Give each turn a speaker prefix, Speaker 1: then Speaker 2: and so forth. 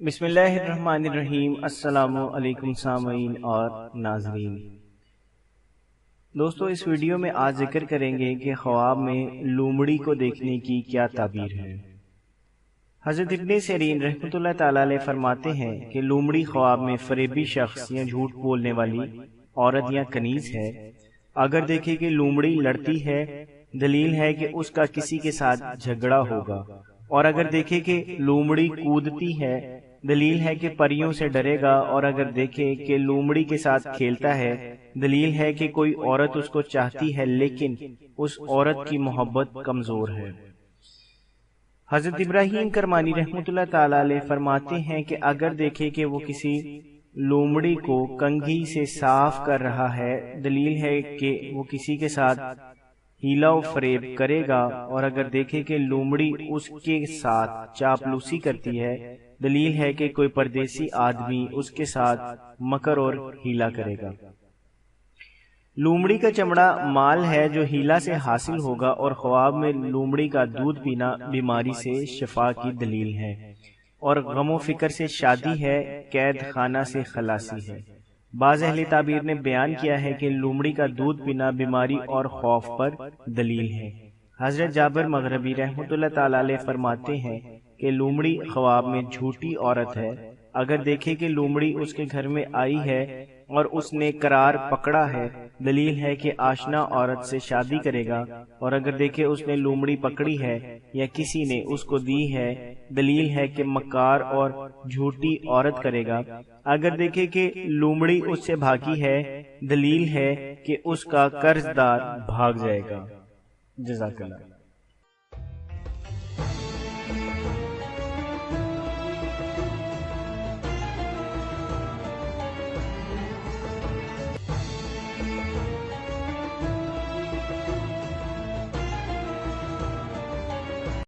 Speaker 1: بسم اللہ الرحمن الرحیم۔ السلام علیکم سامعین اور ناظرین۔ دوستو، اس ویڈیو میں آج ذکر کریں گے کہ خواب میں لومڑی کو دیکھنے کی کیا تعبیر ہے۔ حضرت ابن سیرین رحمۃ اللہ تعالی علیہ فرماتے ہیں کہ لومڑی خواب میں فریبی شخص یا جھوٹ بولنے والی عورت یا کنیز ہے۔ اگر دیکھے کہ لومڑی لڑتی ہے، دلیل ہے کہ اس کا کسی کے ساتھ جھگڑا ہوگا، اور اگر دیکھے کہ لومڑی کودتی ہے، دلیل ہے کہ پریوں سے ڈرے گا، اور اگر دیکھے کہ لومڑی کے ساتھ کھیلتا ہے، دلیل ہے کہ کوئی عورت اس کو چاہتی ہے لیکن اس عورت کی محبت کمزور ہے۔ حضرت ابراہیم کرمانی رحمۃ اللہ تعالی علیہ فرماتے ہیں کہ اگر دیکھے کہ وہ کسی لومڑی کو کنگھی سے صاف کر رہا ہے، دلیل ہے کہ وہ کسی کے ساتھ ہیلا و فریب کرے گا، اور اگر دیکھے کہ لومڑی اس کے ساتھ چاپلوسی کرتی ہے، دلیل ہے کہ کوئی پردیسی آدمی اس کے ساتھ مکر اور ہیلا کرے گا۔ لومڑی کا چمڑا مال ہے جو ہیلا سے حاصل ہوگا، اور خواب میں لومڑی کا دودھ پینا بیماری سے شفا کی دلیل ہے، اور غم و فکر سے شادی ہے، قید خانہ سے خلاصی ہے۔ بعض اہل تعبیر نے بیان کیا ہے کہ لومڑی کا دودھ پینا بیماری اور خوف پر دلیل ہے۔ حضرت جابر مغربی رحمۃ اللہ تعالی علیہ فرماتے ہیں کہ لومڑی خواب میں جھوٹی عورت ہے۔ اگر دیکھے کہ لومڑی اس کے گھر میں آئی ہے اور اس نے قرار پکڑا ہے، دلیل ہے کہ آشنا عورت سے شادی کرے گا، اور اگر دیکھے اس نے لومڑی پکڑی ہے یا کسی نے اس کو دی ہے، دلیل ہے کہ مکار اور جھوٹی عورت کرے گا۔ اگر دیکھے کہ لومڑی اس سے بھاگی ہے، دلیل ہے کہ اس کا قرض دار بھاگ جائے گا۔ جزاک اللہ۔